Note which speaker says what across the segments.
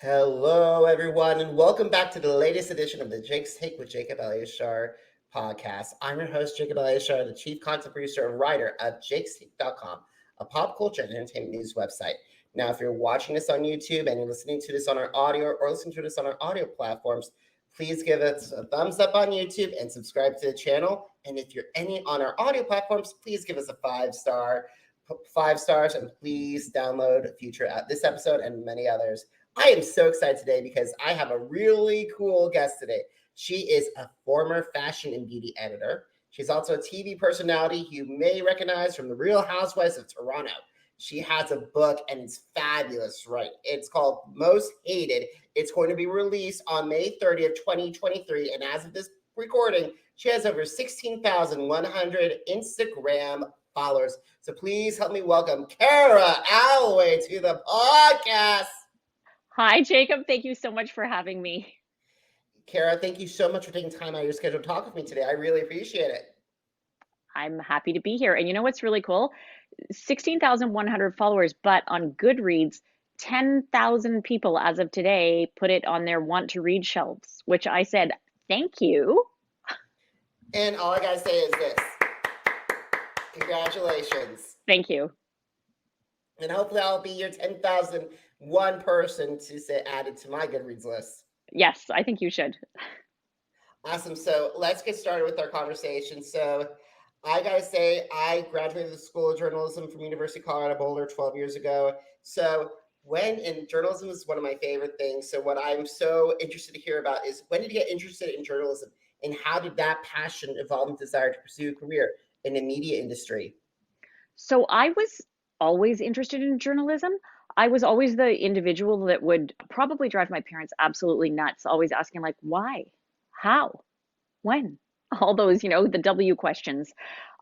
Speaker 1: Hello, everyone, and welcome back to the latest edition of the Jake's Take with Jacob Elyachar Podcast. I'm your host, Jacob Elyachar, the chief content producer and writer of jakestake.com, a pop culture and entertainment news website. Now, if you're watching this on YouTube and you're listening to this on our audio or listening to this on our audio platforms, please give us a thumbs up on YouTube and subscribe to the channel. And if you're any on our audio platforms, please give us a five stars, and please download future this episode and many others. I am so excited today because I have a really cool guest today. She is a former fashion and beauty editor. She's also a TV personality you may recognize from the Real Housewives of Toronto. She has a book and it's fabulous, right? It's called Most Hated. It's going to be released on May 30th, 2023. And as of this recording, she has over 16,100 Instagram followers. So please help me welcome Kara Alloway to the podcast.
Speaker 2: Hi, Jacob. Thank you so much for having me.
Speaker 1: Kara, thank you so much for taking time out of your schedule to talk with me today. I really appreciate it.
Speaker 2: I'm happy to be here. And you know what's really cool? 16,100 followers, but on Goodreads, 10,000 people as of today put it on their want to read shelves, which I said, thank you.
Speaker 1: And all I got to say is this. Congratulations.
Speaker 2: Thank you.
Speaker 1: And hopefully I'll be your 10,001 person to say added to my Goodreads list.
Speaker 2: Yes, I think you should.
Speaker 1: Awesome. So let's get started with our conversation. So I got to say, I graduated the School of Journalism from University of Colorado Boulder 12 years ago. So journalism is one of my favorite things. So what I'm so interested to hear about is, when did you get interested in journalism, and how did that passion evolve and desire to pursue a career in the media industry?
Speaker 2: So I was always interested in journalism. I was always the individual that would probably drive my parents absolutely nuts, always asking, like, why, how, when, all those, the W questions.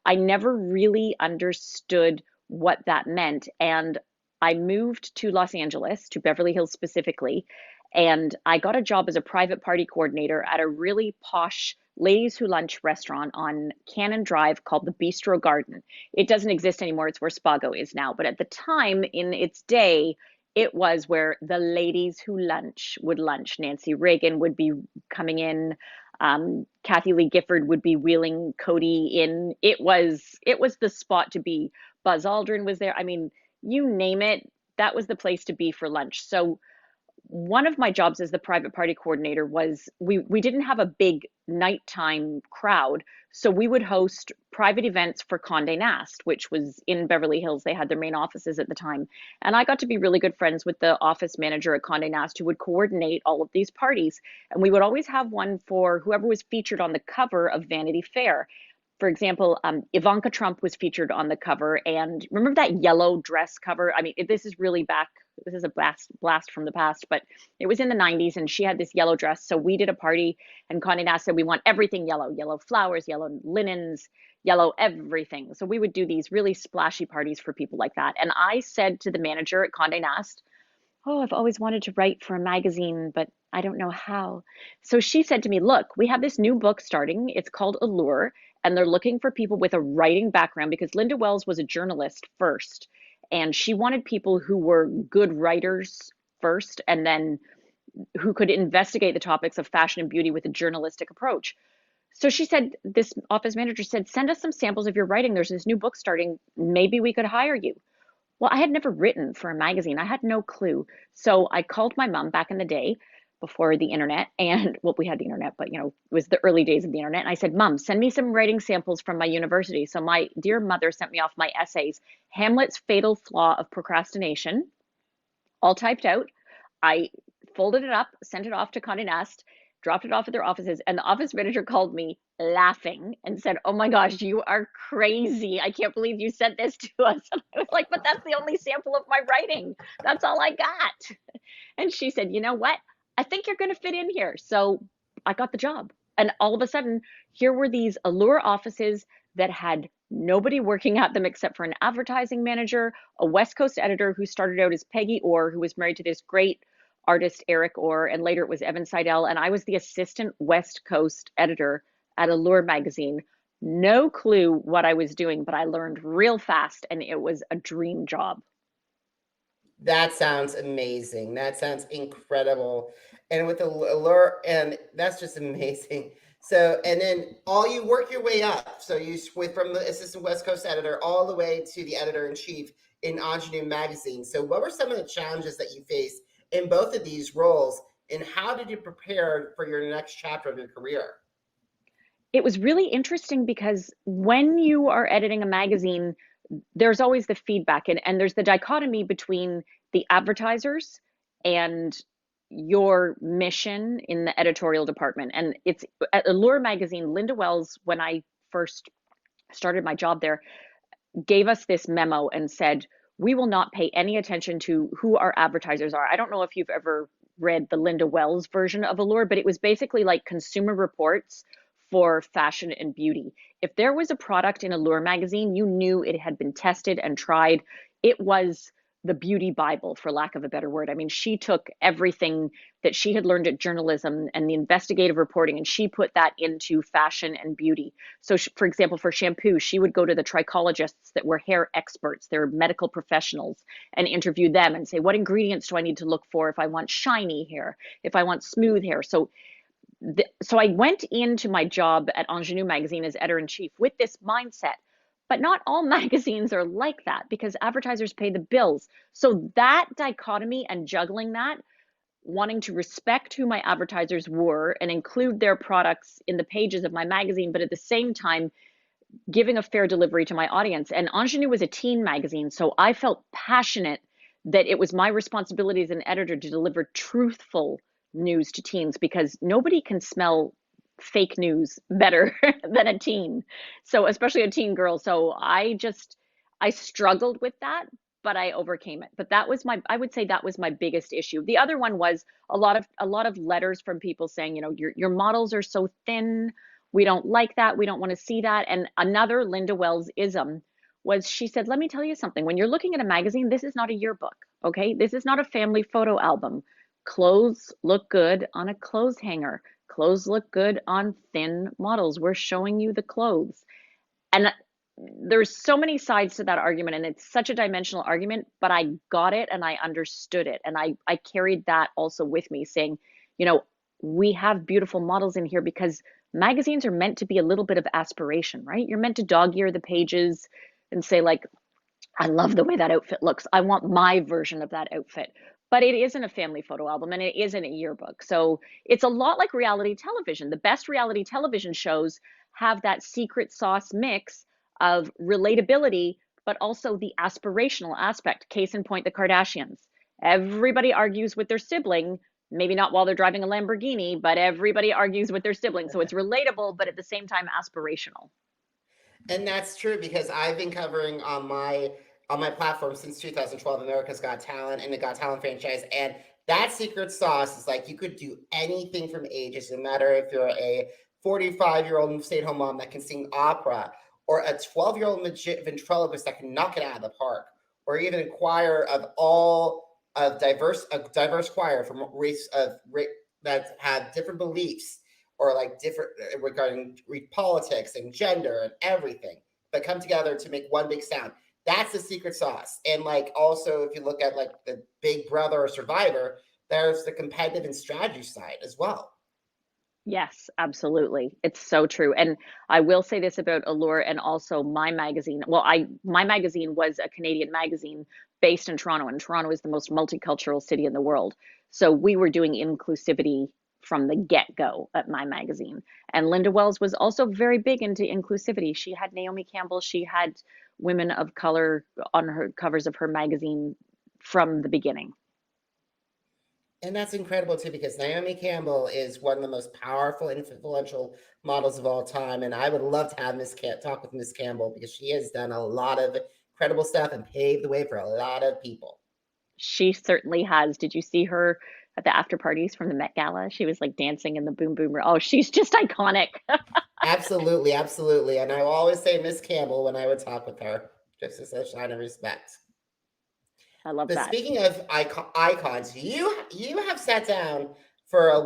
Speaker 2: I never really understood what that meant. And I moved to Los Angeles, to Beverly Hills specifically, and I got a job as a private party coordinator at a really posh ladies who lunch restaurant on Cannon Drive called the Bistro Garden. It doesn't exist anymore. It's where Spago is now. But at the time, in its day, it was where the ladies who lunch would lunch. Nancy Reagan would be coming in. Kathy Lee Gifford would be wheeling Cody in. It was the spot to be. Buzz Aldrin was there. I mean, you name it, that was the place to be for lunch. So one of my jobs as the private party coordinator was we didn't have a big nighttime crowd, so we would host private events for Conde Nast, which was in Beverly Hills. They had their main offices at the time, and I got to be really good friends with the office manager at Conde Nast, who would coordinate all of these parties. And we would always have one for whoever was featured on the cover of Vanity Fair. For example, Ivanka Trump was featured on the cover, and remember that yellow dress cover? I mean, this is really back. This is a blast from the past, but it was in the 90s, and she had this yellow dress. So we did a party, and Conde Nast said, we want everything yellow, yellow flowers, yellow linens, yellow everything. So we would do these really splashy parties for people like that. And I said to the manager at Conde Nast, oh, I've always wanted to write for a magazine, but I don't know how. So she said to me, look, we have this new book starting. It's called Allure, and they're looking for people with a writing background, because Linda Wells was a journalist first, and she wanted people who were good writers first, and then who could investigate the topics of fashion and beauty with a journalistic approach. So she said, this office manager said, send us some samples of your writing. There's this new book starting. Maybe we could hire you. Well, I had never written for a magazine. I had no clue. So I called my mom back in the day before the internet, and well, we had the internet, but it was the early days of the internet. And I said, Mom, send me some writing samples from my university. So my dear mother sent me off my essays, Hamlet's Fatal Flaw of Procrastination, all typed out. I folded it up, sent it off to Conde Nast, dropped it off at their offices, and the office manager called me laughing and said, oh my gosh, you are crazy. I can't believe you sent this to us. And I was like, but that's the only sample of my writing. That's all I got. And she said, you know what? I think you're going to fit in here. So I got the job. And all of a sudden, here were these Allure offices that had nobody working at them except for an advertising manager, a West Coast editor who started out as Peggy Orr, who was married to this great artist, Eric Orr, and later it was Evan Seidel. And I was the assistant West Coast editor at Allure magazine. No clue what I was doing, but I learned real fast, and it was a dream job.
Speaker 1: That sounds amazing. That sounds incredible. And with Allure, and that's just amazing. So, and then all you work your way up. So you went from the assistant West Coast editor all the way to the editor in chief in INGEUNE Magazine. So, what were some of the challenges that you faced in both of these roles, and how did you prepare for your next chapter of your career?
Speaker 2: It was really interesting because when you are editing a magazine, there's always the feedback, and there's the dichotomy between the advertisers and your mission in the editorial department. And it's at Allure magazine, Linda Wells, when I first started my job there, gave us this memo and said, we will not pay any attention to who our advertisers are. I don't know if you've ever read the Linda Wells version of Allure, but it was basically like Consumer Reports for fashion and beauty. If there was a product in Allure magazine, you knew it had been tested and tried. It was the beauty Bible, for lack of a better word. I mean, she took everything that she had learned at journalism and the investigative reporting, and she put that into fashion and beauty. So, for example, for shampoo, she would go to the trichologists that were hair experts, they're medical professionals, and interview them and say, what ingredients do I need to look for if I want shiny hair, if I want smooth hair? So I went into my job at INGEUNE Magazine as editor in chief with this mindset. But not all magazines are like that because advertisers pay the bills. So that dichotomy and juggling that, wanting to respect who my advertisers were and include their products in the pages of my magazine, but at the same time, giving a fair delivery to my audience. And Ingenue was a teen magazine, so I felt passionate that it was my responsibility as an editor to deliver truthful news to teens because nobody can smell fake news better than a teen. So especially a teen girl. So I struggled with that, but I overcame it. But that was I would say that was my biggest issue. The other one was a lot of letters from people saying, your models are so thin, we don't like that. We don't want to see that. And another Linda Wells ism was she said, let me tell you something. When you're looking at a magazine, this is not a yearbook. Okay. This is not a family photo album. Clothes look good on a clothes hanger. Clothes look good on thin models. We're showing you the clothes. And there's so many sides to that argument, and it's such a dimensional argument, but I got it and I understood it. And I carried that also with me, saying, we have beautiful models in here because magazines are meant to be a little bit of aspiration, right? You're meant to dog ear the pages and say, like, I love the way that outfit looks. I want my version of that outfit. But it isn't a family photo album and it isn't a yearbook. So it's a lot like reality television. The best reality television shows have that secret sauce mix of relatability, but also the aspirational aspect. Case in point, the Kardashians. Everybody argues with their sibling, maybe not while they're driving a Lamborghini, but everybody argues with their sibling. So it's relatable, but at the same time, aspirational.
Speaker 1: And that's true because I've been covering on my platform since 2012 America's Got Talent and the Got Talent franchise, and that secret sauce is like you could do anything from ages, no matter if you're a 45-year-old stay-at-home mom that can sing opera, or a 12-year-old ventriloquist that can knock it out of the park, or even a choir of all of a diverse choir from that have different beliefs or like different regarding politics and gender and everything, but come together to make one big sound. That's the secret sauce. And like also, if you look at like the Big Brother or Survivor, there's the competitive and strategy side as well.
Speaker 2: Yes, absolutely. It's so true. And I will say this about Allure and also my magazine. Well, my magazine was a Canadian magazine based in Toronto, and Toronto is the most multicultural city in the world. So we were doing inclusivity from the get-go at my magazine. And Linda Wells was also very big into inclusivity. She had Naomi Campbell, she had women of color on her covers of her magazine from the beginning.
Speaker 1: And that's incredible too, because Naomi Campbell is one of the most powerful, influential models of all time. And I would love to have talk with Miss Campbell because she has done a lot of incredible stuff and paved the way for a lot of people.
Speaker 2: She certainly has. Did you see her at the after parties from the Met Gala? She was like dancing in the boom boom room. Oh, she's just iconic.
Speaker 1: Absolutely, absolutely. And I will always say Miss Campbell when I would talk with her, just as a sign of respect.
Speaker 2: I love
Speaker 1: But
Speaker 2: that.
Speaker 1: speaking of icons, you have sat down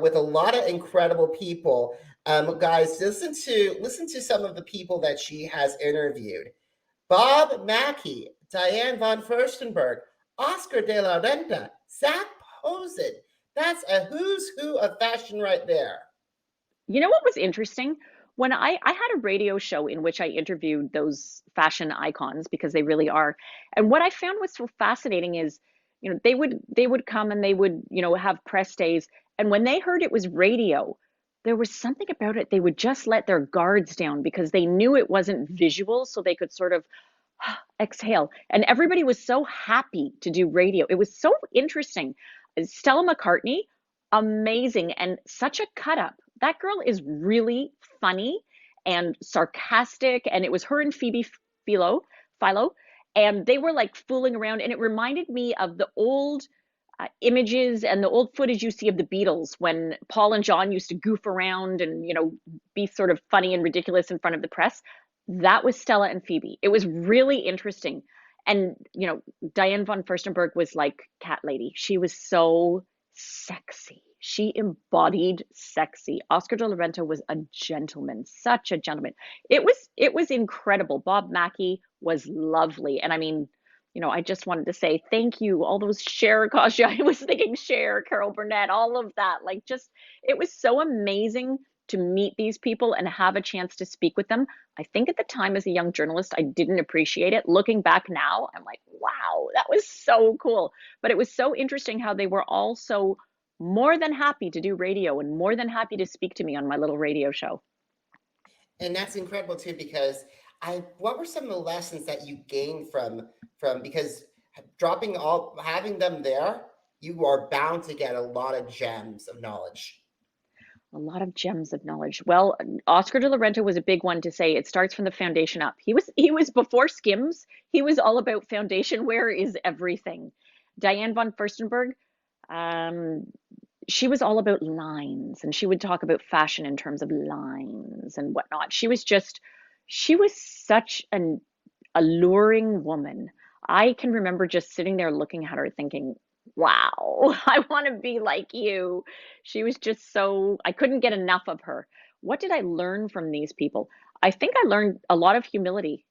Speaker 1: with a lot of incredible people. Guys, listen to some of the people that she has interviewed. Bob Mackie, Diane Von Furstenberg, Oscar de La Renta, Zac Posen. That's a who's who of fashion right there.
Speaker 2: You know what was interesting? When I had a radio show in which I interviewed those fashion icons because they really are. And what I found was so fascinating is, they would come and they would, have press days. And when they heard it was radio, there was something about it. They would just let their guards down because they knew it wasn't visual, so they could sort of exhale. And everybody was so happy to do radio. It was so interesting. Stella McCartney, amazing and such a cut up. That girl is really funny and sarcastic. And it was her and Phoebe Philo, and they were like fooling around. And it reminded me of the old images and the old footage you see of the Beatles when Paul and John used to goof around and, be sort of funny and ridiculous in front of the press. That was Stella and Phoebe. It was really interesting. And, Diane Von Furstenberg was like Cat Lady. She was so sexy. She embodied sexy. Oscar de La Renta was a gentleman, such a gentleman. It was incredible. Bob Mackie was lovely. And I mean, I just wanted to say thank you. All those Cher costumes. I was thinking Cher, Carol Burnett, all of that. Like just it was so amazing to meet these people and have a chance to speak with them. I think at the time as a young journalist, I didn't appreciate it. Looking back now, I'm like, wow, that was so cool. But it was so interesting how they were all so more than happy to do radio and more than happy to speak to me on my little radio show.
Speaker 1: And that's incredible too, because what were some of the lessons that you gained from because having them there, you are bound to get a lot of gems of knowledge.
Speaker 2: A lot of gems of knowledge. Well, Oscar de la Renta was a big one to say it starts from the foundation up. He was before Skims. He was all about foundation. Where is everything? Diane von Furstenberg, um, she was all about lines, and she would talk about fashion in terms of lines and whatnot. She was such an alluring woman. I can remember just sitting there looking at her thinking, wow, I want to be like you. She was just so, I couldn't get enough of her. What did I learn from these people? I think I learned a lot of humility.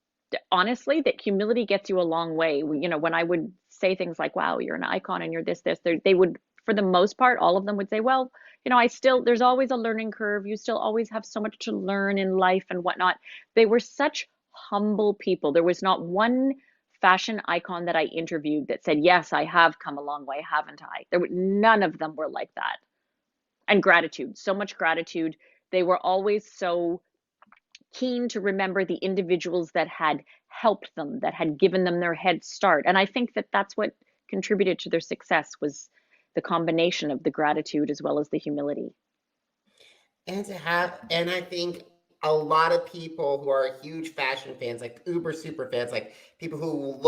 Speaker 2: Honestly, that humility gets you a long way. When I would say things like, wow, you're an icon and you're this, they would, for the most part, all of them would say, well, there's always a learning curve. You still always have so much to learn in life and whatnot. They were such humble people. There was not one fashion icon that I interviewed that said, yes, I have come a long way, haven't I? None of them were like that. And gratitude, so much gratitude. They were always so keen to remember the individuals that had helped them, that had given them their head start. And I think that that's what contributed to their success was the combination of the gratitude as well as the humility.
Speaker 1: And I think a lot of people who are huge fashion fans, like uber super fans, like people who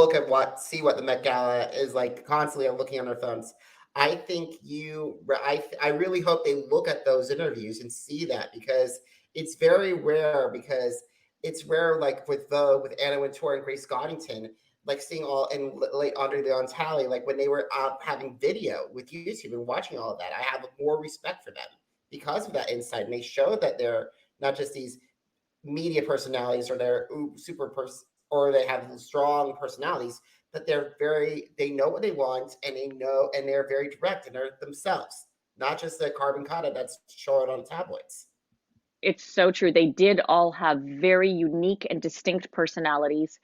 Speaker 1: see what the Met Gala is like, constantly are looking on their phones. I think I really hope they look at those interviews and see that, because it's very rare. Because it's rare, like with Anna Wintour and Grace Goddington, like seeing all and late Andre Leon Talley, like when they were having video with YouTube and watching all of that. I have more respect for them because of that insight, and they show that they're not just these media personalities, or they're or they have strong personalities, but they know what they want, and they're very direct, and they're themselves, not just the carbon copy that's shown on tabloids.
Speaker 2: It's so true. They did all have very unique and distinct personalities.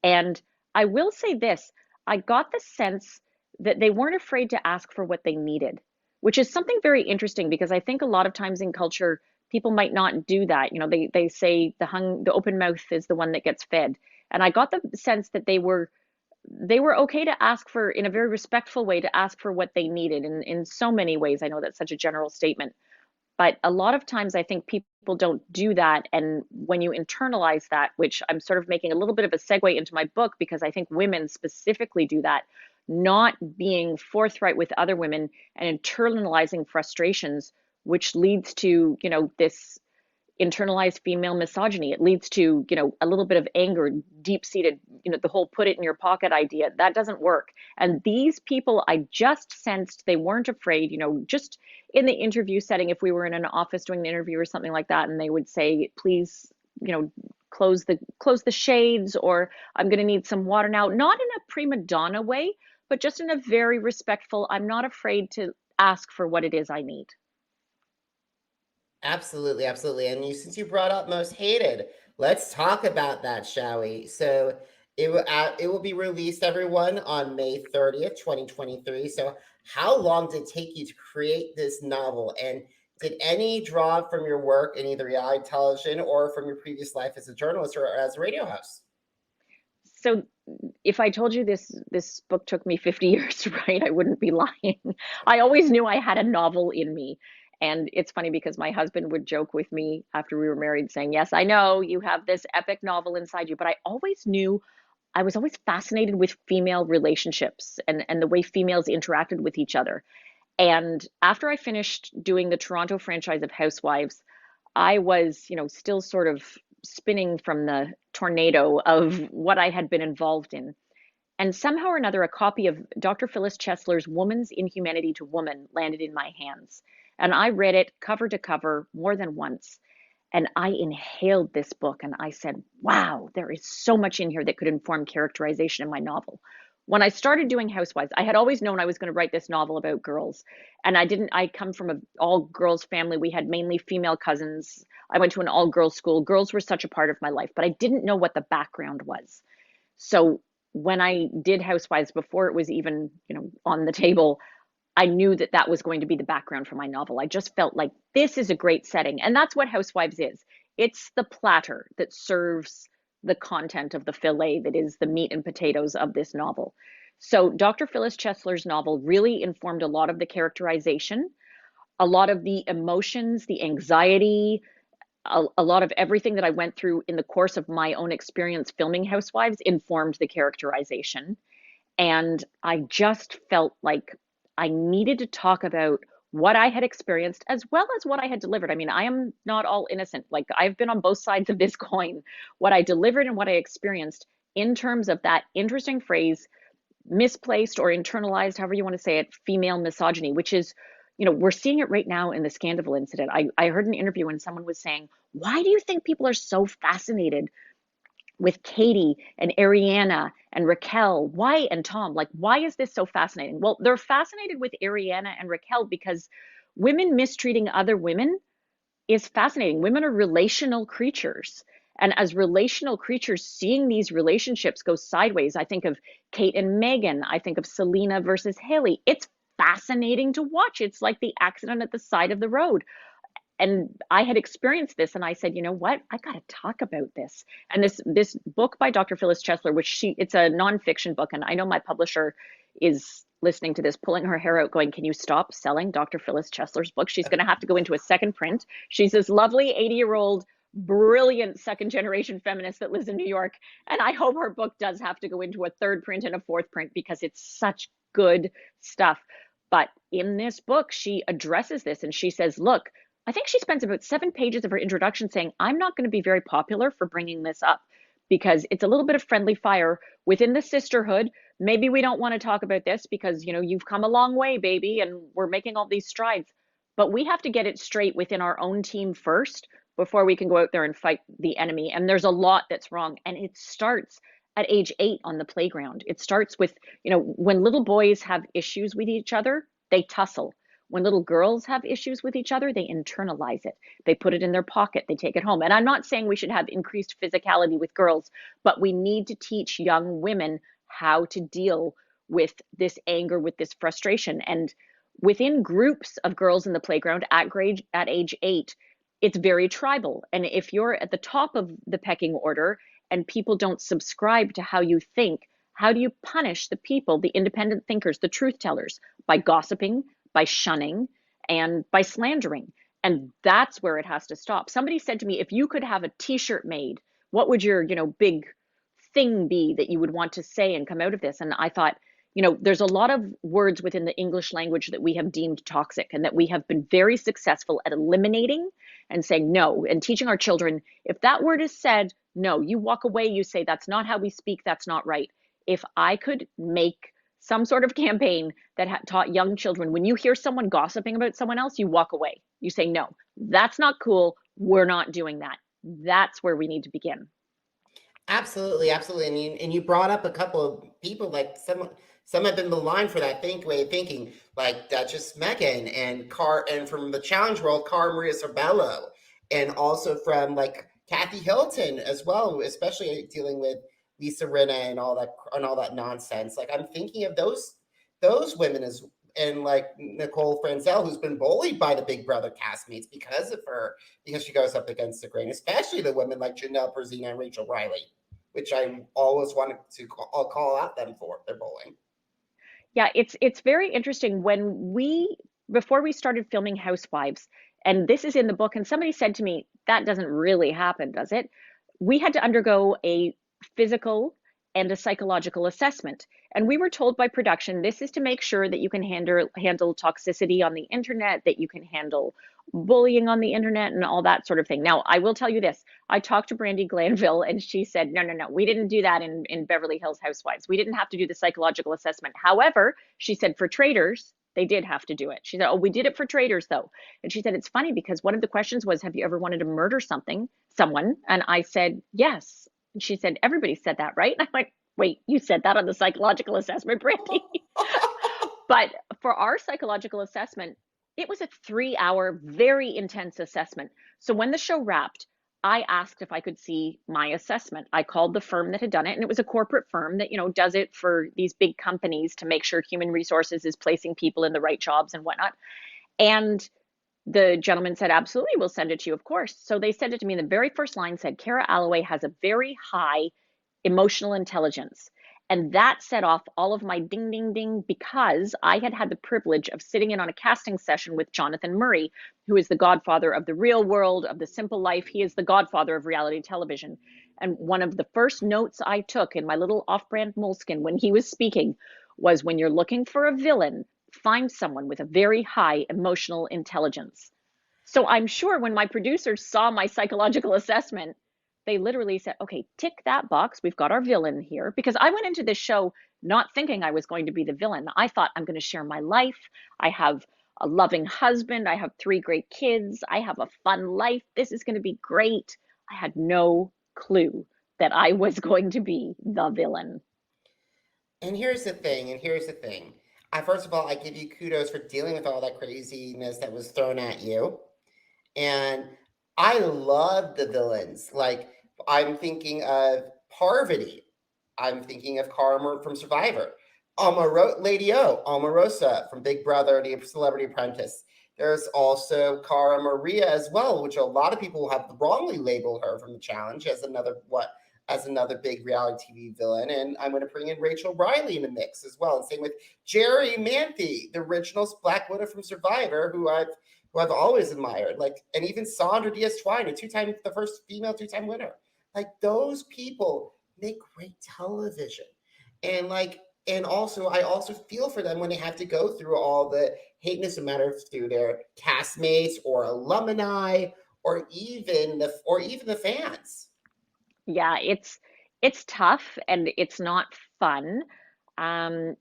Speaker 2: And I will say this, I got the sense that they weren't afraid to ask for what they needed, which is something very interesting because I think a lot of times in culture, people might not do that. They say the open mouth is the one that gets fed. And I got the sense that they were okay to ask for, in a very respectful way, to ask for what they needed in so many ways. I know that's such a general statement, but a lot of times I think people don't do that. And when you internalize that, which I'm sort of making a little bit of a segue into my book, because I think women specifically do that, not being forthright with other women and internalizing frustrations, which leads to, this internalized female misogyny. It leads to, a little bit of anger, deep seated, the whole put it in your pocket idea. That doesn't work. And these people, I just sensed they weren't afraid, just in the interview setting, if we were in an office doing an interview or something like that, and they would say, please, close the shades, or I'm going to need some water now, not in a prima donna way, but just in a very respectful, I'm not afraid to ask for what it is I need.
Speaker 1: Absolutely, absolutely. And since you brought up most hated, let's talk about that, shall we? So it will be released, everyone, on May 30th, 2023. So how long did it take you to create this novel? And did any draw from your work in either reality television or from your previous life as a journalist or as a radio host?
Speaker 2: So if I told you this book took me 50 years to write, I wouldn't be lying. I always knew I had a novel in me. And it's funny because my husband would joke with me after we were married saying, "Yes, I know you have this epic novel inside you," but I always knew I was always fascinated with female relationships and the way females interacted with each other. And after I finished doing the Toronto franchise of Housewives, I was, still sort of spinning from the tornado of what I had been involved in. And somehow or another, a copy of Dr. Phyllis Chesler's Woman's Inhumanity to Woman landed in my hands. And I read it cover to cover more than once. And I inhaled this book and I said, wow, there is so much in here that could inform characterization in my novel. When I started doing Housewives, I had always known I was going to write this novel about girls. And I come from an all girls family. We had mainly female cousins. I went to an all girls school. Girls were such a part of my life, but I didn't know what the background was. So when I did Housewives before it was even, on the table, I knew that that was going to be the background for my novel. I just felt like this is a great setting. And that's what Housewives is. It's the platter that serves the content of the fillet that is the meat and potatoes of this novel. So Dr. Phyllis Chesler's novel really informed a lot of the characterization, a lot of the emotions, the anxiety, a lot of everything that I went through in the course of my own experience filming Housewives informed the characterization. And I just felt like I needed to talk about what I had experienced as well as what I had delivered. I mean, I am not all innocent. Like, I've been on both sides of this coin, what I delivered and what I experienced in terms of that interesting phrase, misplaced or internalized, however you want to say it, female misogyny, which is, we're seeing it right now in the Scandal incident. I heard an interview and someone was saying, why do you think people are so fascinated with Katie and Ariana and Raquel? Why, and Tom, like, why is this so fascinating? Well, they're fascinated with Ariana and Raquel because women mistreating other women is fascinating. Women are relational creatures. And as relational creatures, seeing these relationships go sideways, I think of Kate and Megan, I think of Selena versus Haley. It's fascinating to watch. It's like the accident at the side of the road. And I had experienced this and I said, you know what? I got to talk about this. And this book by Dr. Phyllis Chesler, it's a nonfiction book. And I know my publisher is listening to this, pulling her hair out, going, can you stop selling Dr. Phyllis Chesler's book? She's going to have to go into a second print. She's this lovely 80-year-old, brilliant second generation feminist that lives in New York. And I hope her book does have to go into a third print and a fourth print because it's such good stuff. But in this book, she addresses this and she says, look, I think she spends about 7 pages of her introduction saying, I'm not going to be very popular for bringing this up because it's a little bit of friendly fire within the sisterhood. Maybe we don't want to talk about this because, you've come a long way, baby, and we're making all these strides. But we have to get it straight within our own team first before we can go out there and fight the enemy. And there's a lot that's wrong. And it starts at age 8 on the playground. It starts with, when little boys have issues with each other, they tussle. When little girls have issues with each other, they internalize it. They put it in their pocket. They take it home. And I'm not saying we should have increased physicality with girls, but we need to teach young women how to deal with this anger, with this frustration. And within groups of girls in the playground at age 8, it's very tribal. And if you're at the top of the pecking order and people don't subscribe to how you think, how do you punish the people, the independent thinkers, the truth tellers? By gossiping, by shunning, and by slandering. And that's where it has to stop. Somebody said to me, if you could have a t-shirt made, what would your, big thing be that you would want to say and come out of this? And I thought, there's a lot of words within the English language that we have deemed toxic and that we have been very successful at eliminating and saying no, and teaching our children, if that word is said, no, you walk away, you say, that's not how we speak, that's not right. If I could make some sort of campaign that taught young children, when you hear someone gossiping about someone else, you walk away. You say, no, that's not cool. We're not doing that. That's where we need to begin.
Speaker 1: Absolutely, absolutely. And you brought up a couple of people, like some have been maligned for that way of thinking, like Duchess Megan and and from the challenge world, Cara Maria Sorbello, and also from like Kathy Hilton as well, especially dealing with Lisa Rinna and all that nonsense. Like I'm thinking of those women as and like Nicole Franzel, who's been bullied by the Big Brother castmates because of her, because she goes up against the grain, especially the women like Janelle Perzina and Rachel Riley, which I always wanted to call out them for their bullying.
Speaker 2: Yeah, it's very interesting when we before we started filming Housewives, and this is in the book, and somebody said to me, that doesn't really happen, does it? We had to undergo a physical and a psychological assessment. And we were told by production, this is to make sure that you can handle toxicity on the internet, that you can handle bullying on the internet and all that sort of thing. Now, I will tell you this. I talked to Brandy Glanville and she said, no, no, no, we didn't do that in Beverly Hills Housewives. We didn't have to do the psychological assessment. However, she said for traders, they did have to do it. She said, oh, we did it for traders though. And she said, it's funny because one of the questions was, have you ever wanted to murder someone? And I said, yes. And she said, everybody said that, right? And I'm like, wait, you said that on the psychological assessment, Brandy? But for our psychological assessment, it was a 3 hour, very intense assessment. So when the show wrapped, I asked if I could see my assessment. I called the firm that had done it, and it was a corporate firm that, does it for these big companies to make sure human resources is placing people in the right jobs and whatnot. And the gentleman said, absolutely, we'll send it to you, of course. So they sent it to me. And the very first line said, Kara Alloway has a very high emotional intelligence. And that set off all of my ding, ding, ding, because I had had the privilege of sitting in on a casting session with Jonathan Murray, who is the godfather of the real world, of the simple life. He is the godfather of reality television. And one of the first notes I took in my little off brand moleskin when he was speaking was, when you're looking for a villain, find someone with a very high emotional intelligence. So I'm sure when my producers saw my psychological assessment, they literally said, okay, tick that box. We've got our villain here. Because I went into this show not thinking I was going to be the villain. I thought, I'm going to share my life. I have a loving husband. I have 3 great kids. I have a fun life. This is going to be great. I had no clue that I was going to be the villain.
Speaker 1: And here's the thing. First of all, I give you kudos for dealing with all that craziness that was thrown at you. And I love the villains. Like I'm thinking of Parvati. I'm thinking of Karma from Survivor. Lady O, Omarosa from Big Brother and the Celebrity Apprentice. There's also Cara Maria as well, which a lot of people have wrongly labeled her from the challenge as another big reality TV villain. And I'm going to bring in Rachel Riley in the mix as well. And same with Jerry Manthe, the original Black Widow from Survivor, who I've always admired. Like, and even Sandra Diaz Twine, the first female 2-time winner. Like those people make great television. And and also I also feel for them when they have to go through all the hateness no matter through their castmates or alumni or even the fans.
Speaker 2: Yeah, it's tough and it's not fun. Um,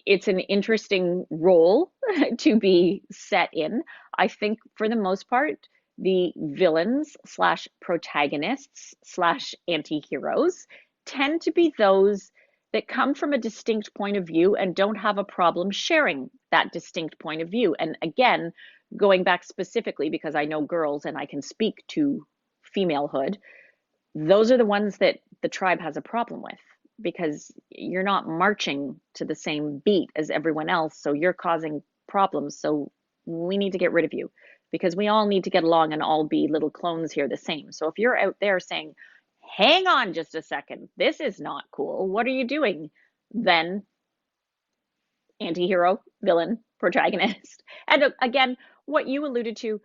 Speaker 2: it's an interesting role to be set in. I think for the most part, the villains slash protagonists slash anti-heroes tend to be those that come from a distinct point of view and don't have a problem sharing that distinct point of view. And again, going back specifically because I know girls and I can speak to femalehood, those are the ones that the tribe has a problem with, because you're not marching to the same beat as everyone else. So you're causing problems. So we need to get rid of you, because we all need to get along and all be little clones here the same. So if you're out there saying, hang on just a second, this is not cool, what are you doing? Then anti-hero, villain, protagonist. And again, what you alluded to,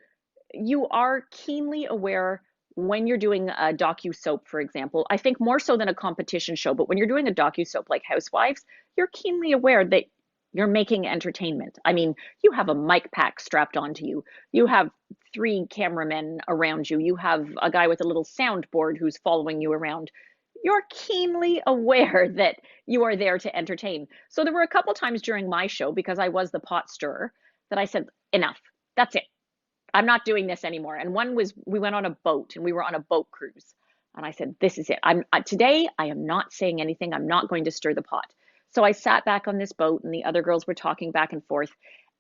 Speaker 2: you are keenly aware when you're doing a docu-soap, for example. I think more so than a competition show, but when you're doing a docu-soap like Housewives, you're keenly aware that you're making entertainment. I mean, you have a mic pack strapped onto you. You have 3 cameramen around you. You have a guy with a little soundboard who's following you around. You're keenly aware that you are there to entertain. So there were a couple times during my show, because I was the pot stirrer, that I said, enough, that's it. I'm not doing this anymore. And one was, we went on a boat and we were on a boat cruise. And I said, this is it. Today I am not saying anything. I'm not going to stir the pot. So I sat back on this boat and the other girls were talking back and forth.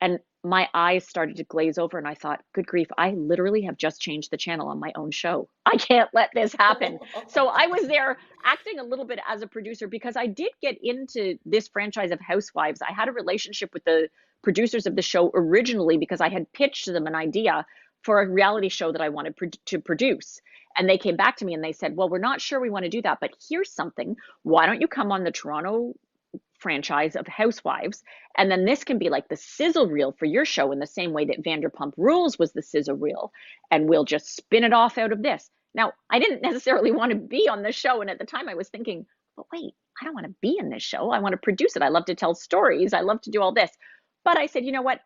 Speaker 2: And my eyes started to glaze over. And I thought, good grief, I literally have just changed the channel on my own show. I can't let this happen. So I was there acting a little bit as a producer because I did get into this franchise of Housewives. I had a relationship with the producers of the show originally because I had pitched them an idea for a reality show that I wanted to produce. And they came back to me and they said, well, we're not sure we want to do that, but here's something. Why don't you come on the Toronto franchise of Housewives? And then this can be like the sizzle reel for your show in the same way that Vanderpump Rules was the sizzle reel. And we'll just spin it off out of this. Now, I didn't necessarily want to be on the show. And at the time I was thinking, but wait, I don't want to be in this show. I want to produce it. I love to tell stories. I love to do all this. But I said, you know what?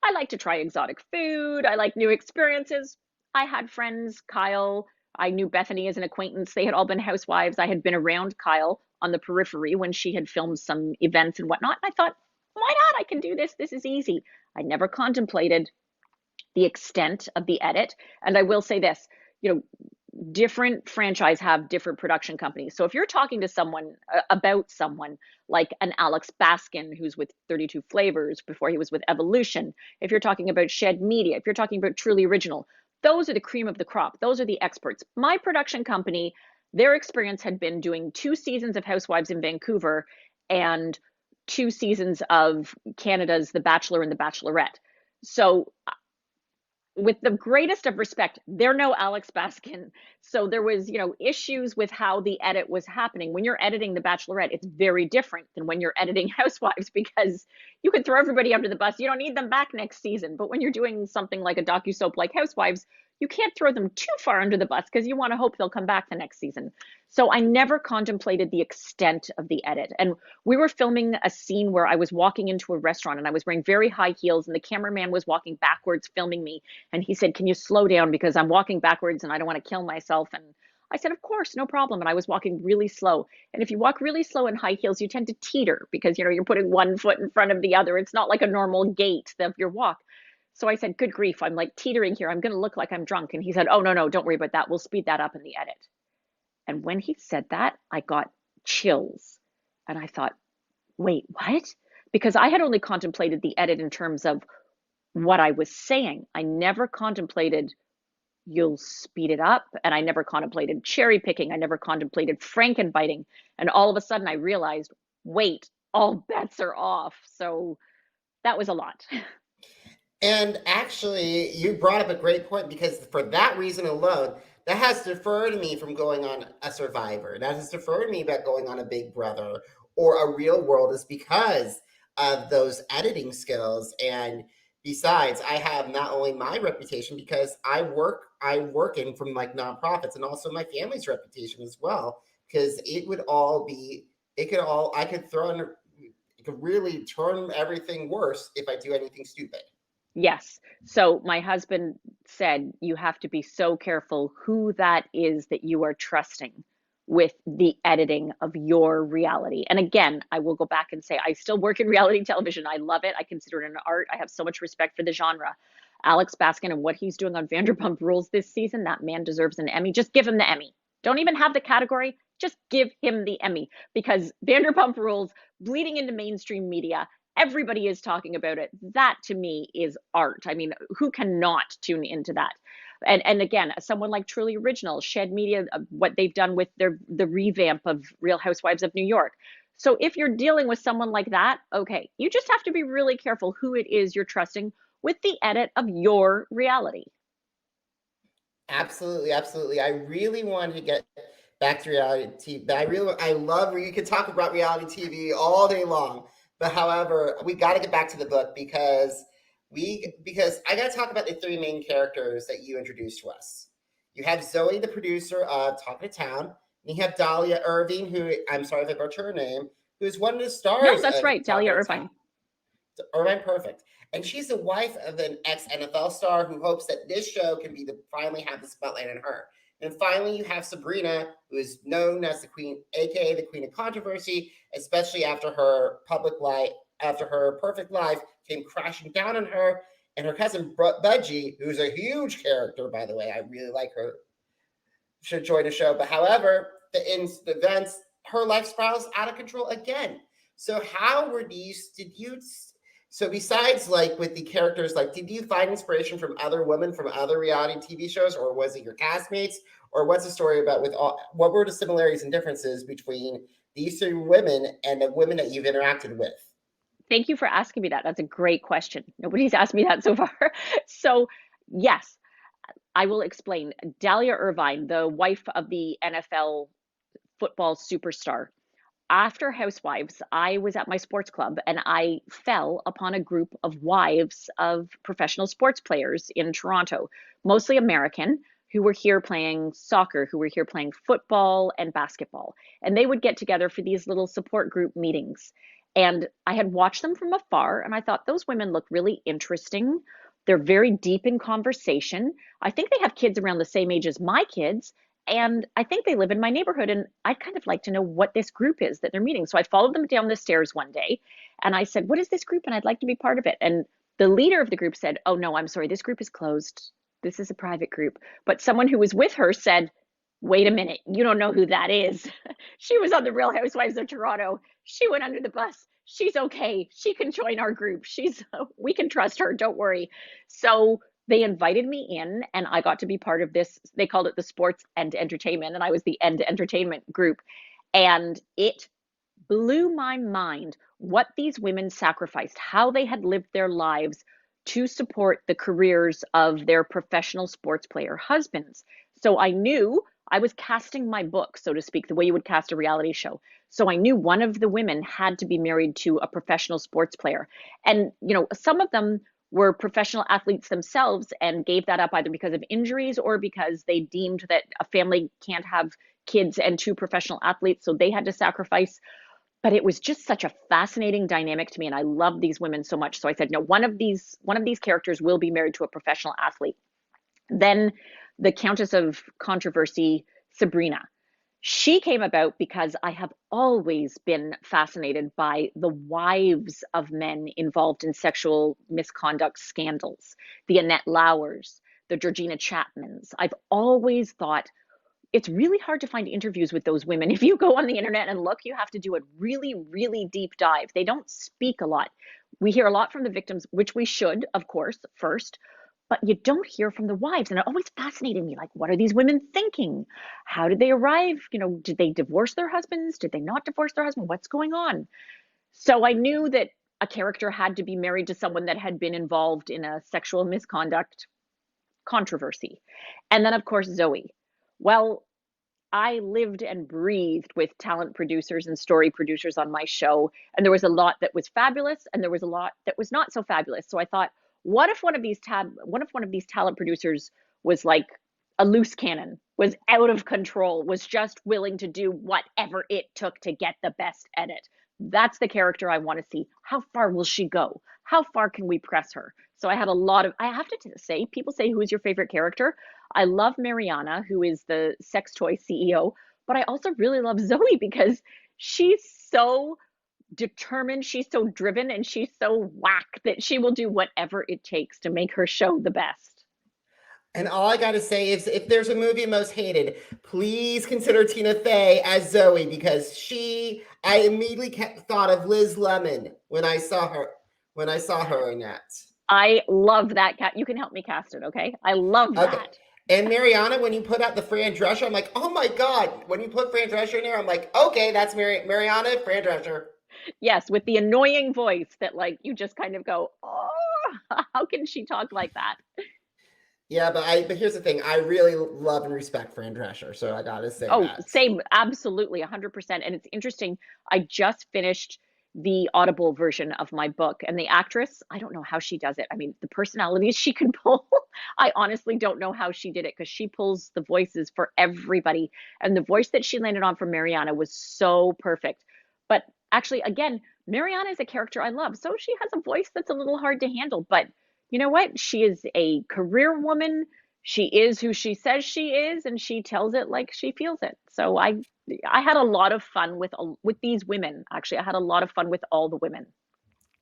Speaker 2: I like to try exotic food. I like new experiences. I had friends, Kyle. I knew Bethany as an acquaintance. They had all been housewives. I had been around Kyle on the periphery when she had filmed some events and whatnot. And I thought, why not? I can do this. This is easy. I never contemplated the extent of the edit. And I will say this, you know, different franchise have different production companies. So if you're talking to someone about someone like an Alex Baskin, who's with 32 Flavors before he was with Evolution, if you're talking about Shed Media, if you're talking about Truly Original, those are the cream of the crop. Those are the experts. My production company, their experience had been doing 2 seasons of Housewives in Vancouver and 2 seasons of Canada's The Bachelor and The Bachelorette. So with the greatest of respect, they're no Alex Baskin. So there was, you know, issues with how the edit was happening. When you're editing The Bachelorette, it's very different than when you're editing Housewives because you can throw everybody under the bus. You don't need them back next season. But when you're doing something like a docusoap like Housewives, you can't throw them too far under the bus because you want to hope they'll come back the next season. So I never contemplated the extent of the edit. And we were filming a scene where I was walking into a restaurant and I was wearing very high heels and the cameraman was walking backwards filming me. And he said, can you slow down because I'm walking backwards and I don't want to kill myself. And I said, of course, no problem. And I was walking really slow. And if you walk really slow in high heels, you tend to teeter because, you know, you're putting one foot in front of the other. It's not like a normal gait of your walk. So I said, good grief, I'm like teetering here. I'm going to look like I'm drunk. And he said, oh, no, don't worry about that. We'll speed that up in the edit. And when he said that, I got chills. And I thought, wait, what? Because I had only contemplated the edit in terms of what I was saying. I never contemplated you'll speed it up. And I never contemplated cherry picking. I never contemplated frankenbiting. And all of a sudden I realized, wait, all bets are off. So that was a lot.
Speaker 1: And actually, you brought up a great point because for that reason alone, that has deferred me from going on a Survivor. That has deferred me about going on a Big Brother or a Real World is because of those editing skills. And besides, I have not only my reputation because I work in from like nonprofits and also my family's reputation as well. Because it could really turn everything worse if I do anything stupid.
Speaker 2: Yes. So my husband said, you have to be so careful who that is that you are trusting with the editing of your reality. And again, I will go back and say, I still work in reality television. I love it. I consider it an art. I have so much respect for the genre. Alex Baskin and what he's doing on Vanderpump Rules this season, that man deserves an Emmy. Just give him the Emmy. Don't even have the category. Just give him the Emmy because Vanderpump Rules bleeding into mainstream media. Everybody is talking about it. That to me is art. I mean, who cannot tune into that? And again, someone like Truly Original, Shed Media, what they've done with the revamp of Real Housewives of New York. So if you're dealing with someone like that, okay, you just have to be really careful who it is you're trusting with the edit of your reality.
Speaker 1: Absolutely, absolutely. I really wanted to get back to reality TV. I love where you can talk about reality TV all day long. But however, we got to get back to the book because I got to talk about the 3 main characters that you introduced to us. You have Zoe, the producer of Talk of the Town, and you have Dahlia Irving, who I'm sorry if I butchered her name, who's one of the stars.
Speaker 2: No, that's right, Dahlia Irving.
Speaker 1: Irvine, perfect. And she's the wife of an ex-NFL star who hopes that this show can be finally have the spotlight on her. And finally, you have Sabrina, who is known as the Queen, aka the Queen of Controversy, especially after her perfect life came crashing down on her. And her cousin Budgie, who's a huge character, by the way, I really like her. should join a show. But however, the events, her life spirals out of control again. So how were these? So besides like with the characters, like did you find inspiration from other women from other reality TV shows, or was it your castmates, or what's the story about with all? What were the similarities and differences between these three women and the women that you've interacted with?
Speaker 2: Thank you for asking me that. That's a great question. Nobody's asked me that so far. So, yes, I will explain. Dahlia Irvine, the wife of the NFL football superstar, after Housewives, I was at my sports club and I fell upon a group of wives of professional sports players in Toronto, mostly American, who were here playing soccer, who were here playing football and basketball. And they would get together for these little support group meetings. And I had watched them from afar and I thought those women look really interesting. They're very deep in conversation. I think they have kids around the same age as my kids. And I think they live in my neighborhood. And I'd kind of like to know what this group is that they're meeting. So I followed them down the stairs one day and I said, "What is this group? And I'd like to be part of it." And the leader of the group said, "Oh, no, I'm sorry. This group is closed. This is a private group." But someone who was with her said, "Wait a minute. You don't know who that is." She was on the Real Housewives of Toronto. She went under the bus. She's okay. She can join our group. We can trust her. Don't worry. So they invited me in and I got to be part of this. They called it the sports and entertainment, and I was the end entertainment group. And it blew my mind what these women sacrificed, how they had lived their lives to support the careers of their professional sports player husbands. So I knew I was casting my book, so to speak, the way you would cast a reality show. So I knew one of the women had to be married to a professional sports player. And, some of them were professional athletes themselves and gave that up either because of injuries or because they deemed that a family can't have kids and two professional athletes, so they had to sacrifice. But it was just such a fascinating dynamic to me, and I love these women so much. So I said, no, one of these characters will be married to a professional athlete. Then the Countess of Controversy, Sabrina. She came about because I have always been fascinated by the wives of men involved in sexual misconduct scandals, the Annette Lauers, the Georgina Chapmans. I've always thought it's really hard to find interviews with those women. If you go on the internet and look, you have to do a really, really deep dive. They don't speak a lot. We hear a lot from the victims, which we should, of course, first, but you don't hear from the wives. And it always fascinated me, like, what are these women thinking? How did they arrive? Did they divorce their husbands? Did they not divorce their husband? What's going on? So I knew that a character had to be married to someone that had been involved in a sexual misconduct controversy. And then, of course, Zoe. Well, I lived and breathed with talent producers and story producers on my show. And there was a lot that was fabulous and there was a lot that was not so fabulous. So I thought, what if one of these talent producers was like a loose cannon, was out of control, was just willing to do whatever it took to get the best edit? That's the character I want to see. How far will she go? How far can we press her? So I have to say, people say, who's your favorite character? I love Mariana, who is the sex toy CEO, but I also really love Zoe because she's so determined, she's so driven, and she's so whack that she will do whatever it takes to make her show the best.
Speaker 1: And all I got to say is if there's a movie most hated, please consider Tina Fey as Zoe because I immediately thought of Liz Lemon when I saw her in that.
Speaker 2: I love that cat. You can help me cast it, okay? I love that.
Speaker 1: And Mariana, when you put out the Fran Drescher, I'm like, oh my God. When you put Fran Drescher in there, I'm like, okay, that's Mariana, Fran Drescher.
Speaker 2: Yes, with the annoying voice that like you just kind of go, oh, how can she talk like that?
Speaker 1: Yeah, but here's the thing. I really love and respect Fran Drescher, so I gotta say that.
Speaker 2: Same, absolutely, 100%. And it's interesting. I just finished the Audible version of my book, and the actress, I don't know how she does it. I mean, the personalities she can pull, I honestly don't know how she did it because she pulls the voices for everybody. And the voice that she landed on for Mariana was so perfect. But actually, again, Mariana is a character I love. So she has a voice that's a little hard to handle. But you know what? She is a career woman. She is who she says she is, and she tells it like she feels it. So I had a lot of fun with these women. Actually, I had a lot of fun with all the women.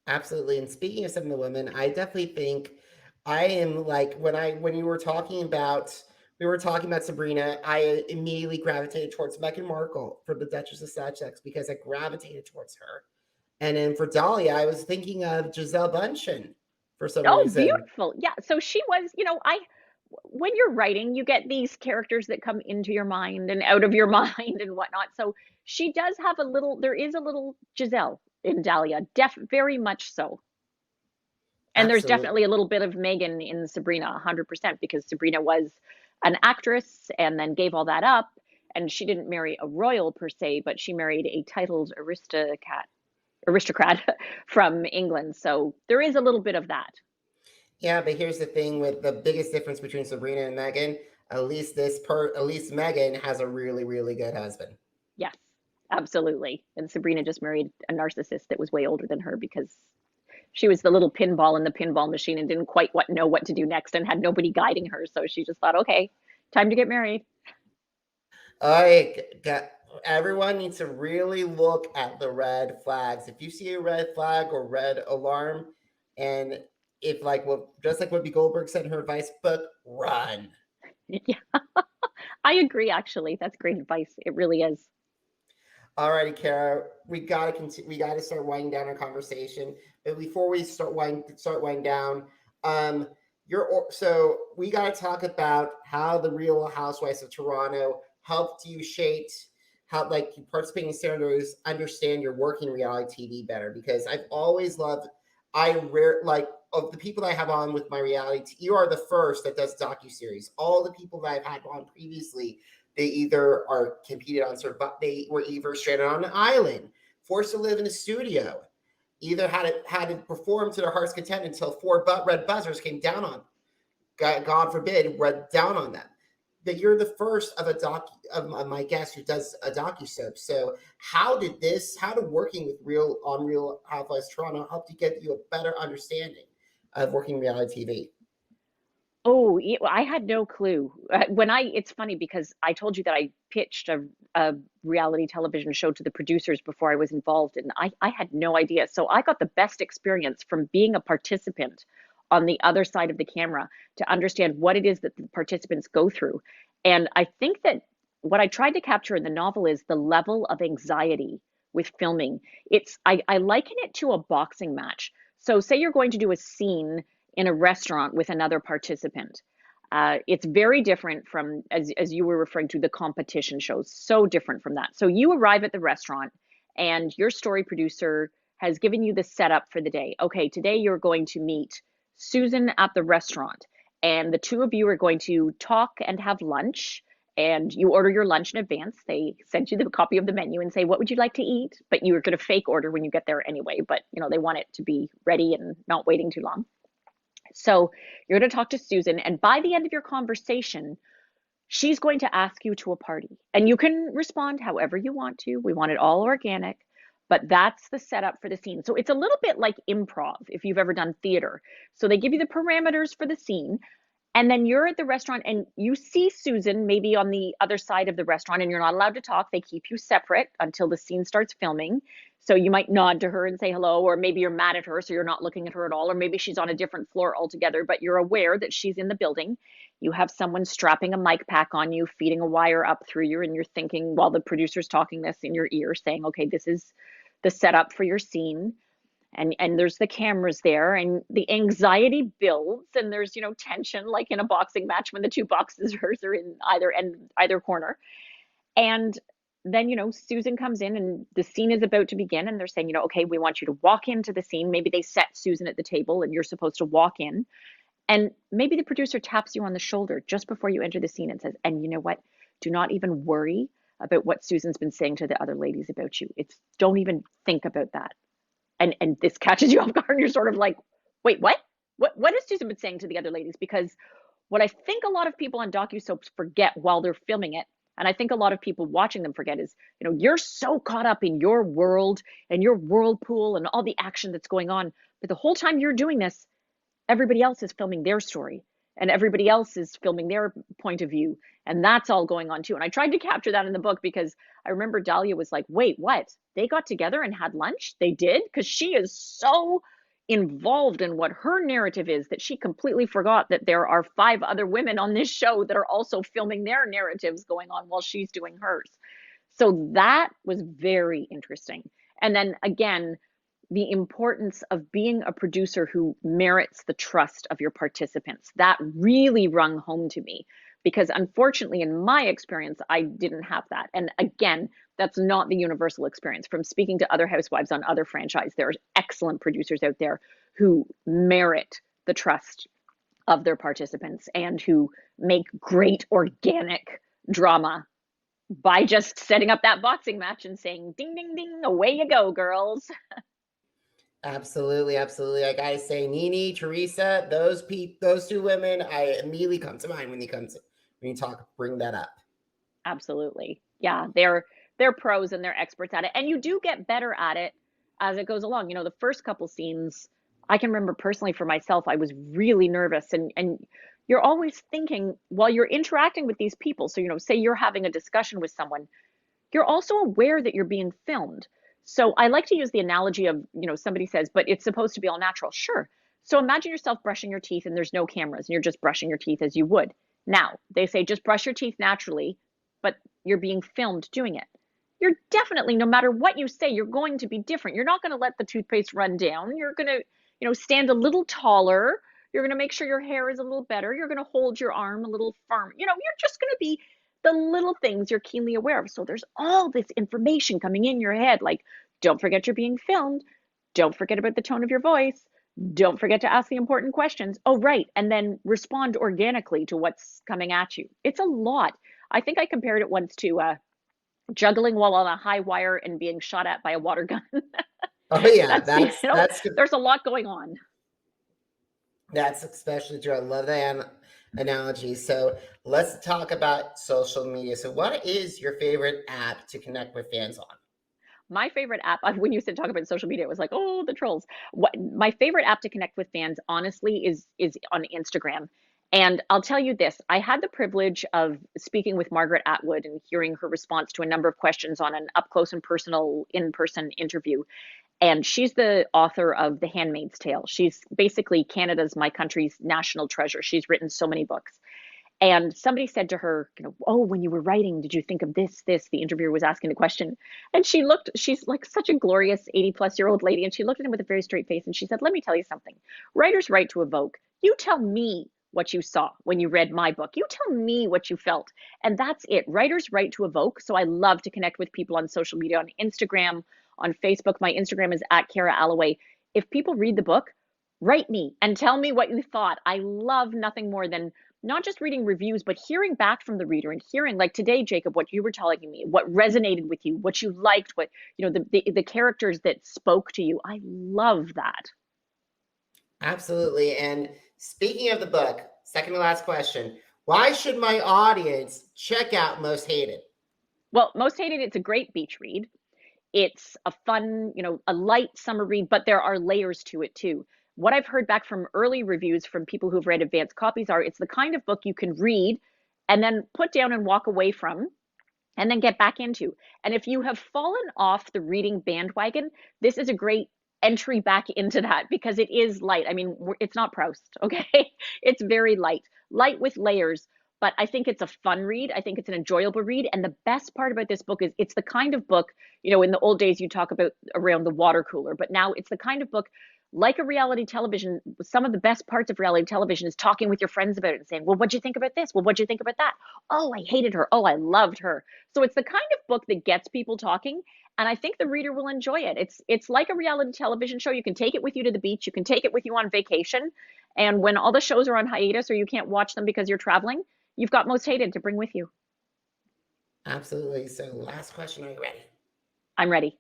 Speaker 1: Absolutely. And speaking of some of the women, I definitely think I am like when you were talking about we were talking about Sabrina, I immediately gravitated towards Meghan Markle for the Duchess of Sussex because I gravitated towards her. And then for Dahlia, I was thinking of Giselle Bundchen for some
Speaker 2: Oh,
Speaker 1: reason.
Speaker 2: beautiful. Yeah. So she was, when you're writing, you get these characters that come into your mind and out of your mind and whatnot. So she does have there is a little Giselle in Dahlia, very much so. And there's
Speaker 1: Absolutely.
Speaker 2: definitely a little bit of Megan in Sabrina, 100%, because Sabrina was an actress and then gave all that up. And she didn't marry a royal per se, but she married a titled aristocrat from England. So there is a little bit of that.
Speaker 1: Yeah, but here's the thing with the biggest difference between Sabrina and Megan. At least Megan has a really, really good husband.
Speaker 2: Yes, absolutely. And Sabrina just married a narcissist that was way older than her because she was the little pinball in the pinball machine and didn't quite know what to do next and had nobody guiding her. So she just thought, okay, time to get married.
Speaker 1: I got Everyone needs to really look at the red flags. If you see a red flag or red alarm, and if like what just like what B. Goldberg said in her advice book, run.
Speaker 2: Yeah, I agree, actually. That's great advice. It really is.
Speaker 1: Alrighty, Kara, we gotta continue. We gotta start winding down our conversation. But before we start winding down, um, so we gotta talk about how the Real Housewives of Toronto helped you shape how like you participating in series understand your working reality TV better. Because I've always loved. I rare like of the people that I have on with my reality. You are the first that does docuseries. All the people that I've had on previously, they either are competed on sort of, they were either stranded on an island, forced to live in a studio, either had to perform to their heart's content until four red buzzers came down on, God forbid, read down on them. That you're the first of my guest who does a docu soap. So how did working with Real Housewives Toronto help to get you a better understanding of working reality TV?
Speaker 2: Oh, I had no clue. It's funny because I told you that I pitched a reality television show to the producers before I was involved, and I had no idea. So I got the best experience from being a participant on the other side of the camera to understand what it is that the participants go through. And I think that what I tried to capture in the novel is the level of anxiety with filming. I liken it to a boxing match. So say you're going to do a scene in a restaurant with another participant. It's very different from, as you were referring to, the competition shows. So different from that. So you arrive at the restaurant, and your story producer has given you the setup for the day. Okay, today you're going to meet Susan at the restaurant, and the two of you are going to talk and have lunch. And you order your lunch in advance. They send you the copy of the menu and say, what would you like to eat? But you are going to fake order when you get there anyway. But they want it to be ready and not waiting too long. So you're going to talk to Susan, and by the end of your conversation, she's going to ask you to a party. And you can respond however you want to. We want it all organic, but that's the setup for the scene. So it's a little bit like improv if you've ever done theater. So they give you the parameters for the scene, and then you're at the restaurant and you see Susan maybe on the other side of the restaurant, and you're not allowed to talk. They keep you separate until the scene starts filming. So you might nod to her and say hello, or maybe you're mad at her, so you're not looking at her at all, or maybe she's on a different floor altogether, but you're aware that she's in the building. You have someone strapping a mic pack on you, feeding a wire up through you, and you're thinking while the producer's talking this in your ear, saying, okay, this is the setup for your scene. And there's the cameras there, and the anxiety builds, and there's tension like in a boxing match when the two boxers are in either corner. And then Susan comes in and the scene is about to begin, and they're saying, okay, we want you to walk into the scene. Maybe they set Susan at the table and you're supposed to walk in, and maybe the producer taps you on the shoulder just before you enter the scene and says, and you know what, do not even worry about what Susan's been saying to the other ladies about you. Don't even think about that. And this catches you off guard, and you're sort of like, wait, what has Susan been saying to the other ladies? Because what I think a lot of people on docusoaps forget while they're filming it, and I think a lot of people watching them forget, is you're so caught up in your world and your whirlpool and all the action that's going on, but the whole time you're doing this, everybody else is filming their story, and everybody else is filming their point of view, and that's all going on too. And I tried to capture that in the book because I remember Dahlia was like, wait, what? They got together and had lunch? They did? Because she is so involved in what her narrative is that she completely forgot that there are 5 other women on this show that are also filming their narratives going on while she's doing hers. So that was very interesting. And then again, the importance of being a producer who merits the trust of your participants. That really rung home to me because unfortunately, in my experience, I didn't have that. And again, that's not the universal experience. From speaking to other housewives on other franchise, there are excellent producers out there who merit the trust of their participants and who make great organic drama by just setting up that boxing match and saying, ding, ding, ding, away you go, girls.
Speaker 1: Absolutely, absolutely. I gotta say, Nene, Teresa, those 2 women, I immediately come to mind when you talk, bring that up.
Speaker 2: Absolutely. Yeah, they're pros and they're experts at it. And you do get better at it as it goes along. You know, the first couple scenes, I can remember personally for myself, I was really nervous and you're always thinking while you're interacting with these people. So, you know, say you're having a discussion with someone, you're also aware that you're being filmed. So I like to use the analogy of, you know, somebody says, but it's supposed to be all natural. Sure. So imagine yourself brushing your teeth and there's no cameras and you're just brushing your teeth as you would. Now, they say just brush your teeth naturally, but you're being filmed doing it. You're definitely, no matter what you say, you're going to be different. You're not going to let the toothpaste run down. You're going to, you know, stand a little taller. You're going to make sure your hair is a little better. You're going to hold your arm a little firm. You know, you're just going to be the little things you're keenly aware of. So there's all this information coming in your head, like, don't forget you're being filmed. Don't forget about the tone of your voice. Don't forget to ask the important questions. Oh, right. And then respond organically to what's coming at you. It's a lot. I think I compared it once to juggling while on a high wire and being shot at by a water gun.
Speaker 1: Oh yeah,
Speaker 2: that's there's a lot going on.
Speaker 1: That's especially true. I love that analogy. So let's talk about social media. So what is your favorite app to connect with fans on?
Speaker 2: My favorite app, when you said talk about social media, it was like, oh, the trolls. My favorite app to connect with fans, honestly, is on Instagram. And I'll tell you this, I had the privilege of speaking with Margaret Atwood and hearing her response to a number of questions on an up close and personal in-person interview. And she's the author of The Handmaid's Tale. She's basically Canada's, my country's national treasure. She's written so many books. And somebody said to her, you know, oh, when you were writing, did you think of this? The interviewer was asking the question. And she's like such a glorious 80-plus-year-old lady. And she looked at him with a very straight face and she said, let me tell you something. Writers write to evoke. You tell me what you saw when you read my book. You tell me what you felt. And that's it. Writers write to evoke. So I love to connect with people on social media, on Instagram, on Facebook. My Instagram is at Kara Alloway. If people read the book, write me and tell me what you thought. I love nothing more than not just reading reviews, but hearing back from the reader and hearing, like today, Jacob, what you were telling me, what resonated with you, what you liked, what, you know, the characters that spoke to you. I love that.
Speaker 1: Absolutely. And speaking of the book, second to last question, why should my audience check out Most Hated?
Speaker 2: Well, Most Hated, it's a great beach read. It's a fun, you know, a light summer read, but there are layers to it too. What I've heard back from early reviews from people who've read advanced copies are it's the kind of book you can read and then put down and walk away from and then get back into. And if you have fallen off the reading bandwagon, this is a great entry back into that because it is light. I mean, it's not Proust, okay? It's very light with layers. But I think it's a fun read. I think it's an enjoyable read. And the best part about this book is it's the kind of book, you know, in the old days you talk about around the water cooler, but now it's the kind of book like a reality television. Some of the best parts of reality television is talking with your friends about it and saying, well, what'd you think about this? Well, what'd you think about that? Oh, I hated her. Oh, I loved her. So it's the kind of book that gets people talking. And I think the reader will enjoy it. It's like a reality television show. You can take it with you to the beach. You can take it with you on vacation. And when all the shows are on hiatus or you can't watch them because you're traveling, you've got Most Hated to bring with you.
Speaker 1: Absolutely. So last question, are you ready?
Speaker 2: I'm ready.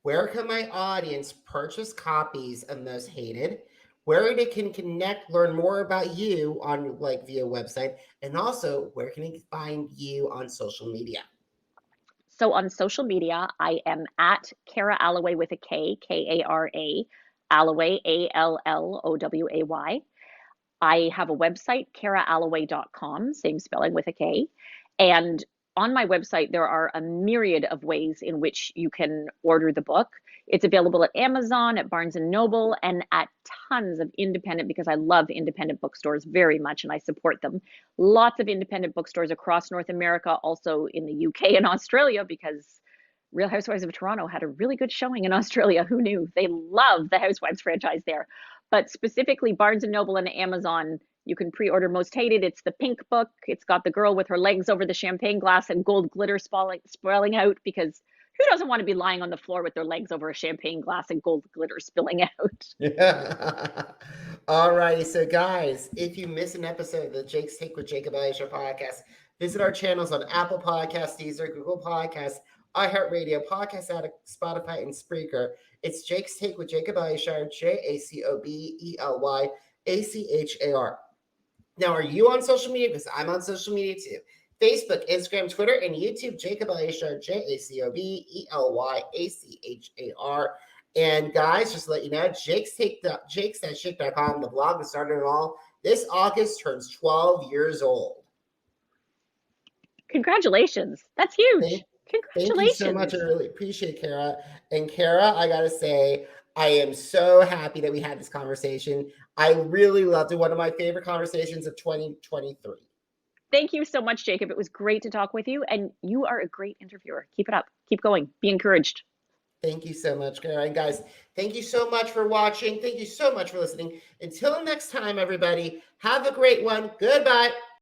Speaker 1: Where can my audience purchase copies of Most Hated? Where they can connect, learn more about you on like via website, and also where can they find you on social media?
Speaker 2: So on social media, I am at Kara Alloway with a K, Kara Alloway, Alloway. I have a website, karaalloway.com, same spelling with a K. And on my website, there are a myriad of ways in which you can order the book. It's available at Amazon, at Barnes & Noble, and at tons of independent, because I love independent bookstores very much and I support them. Lots of independent bookstores across North America, also in the UK and Australia, because Real Housewives of Toronto had a really good showing in Australia. Who knew? They love the Housewives franchise there. But specifically Barnes & Noble and Amazon, you can pre-order Most Hated. It's the pink book. It's got the girl with her legs over the champagne glass and gold glitter spilling out, because who doesn't want to be lying on the floor with their legs over a champagne glass and gold glitter spilling out?
Speaker 1: Yeah. All righty. So, guys, if you miss an episode of the Jake's Take with Jacob Elyachar podcast, visit our channels on Apple Podcasts, Deezer, Google Podcasts, iHeartRadio, Podcast Addict, Spotify, and Spreaker. It's Jake's Take with Jacob Elyachar, JACOBELYACHAR. Now, are you on social media? Because I'm on social media too. Facebook, Instagram, Twitter, and YouTube, Jacob Elyachar, JACOBELYACHAR. And guys, just to let you know, jakes.shake.com, the blog that started it all, this August turns 12 years old.
Speaker 2: Congratulations. That's huge. Congratulations.
Speaker 1: Thank you so much. I really appreciate it, Kara. And Kara, I got to say, I am so happy that we had this conversation. I really loved it. One of my favorite conversations of 2023.
Speaker 2: Thank you so much, Jacob. It was great to talk with you, and you are a great interviewer. Keep it up. Keep going. Be encouraged.
Speaker 1: Thank you so much, Kara. And guys, thank you so much for watching. Thank you so much for listening. Until next time, everybody, have a great one. Goodbye.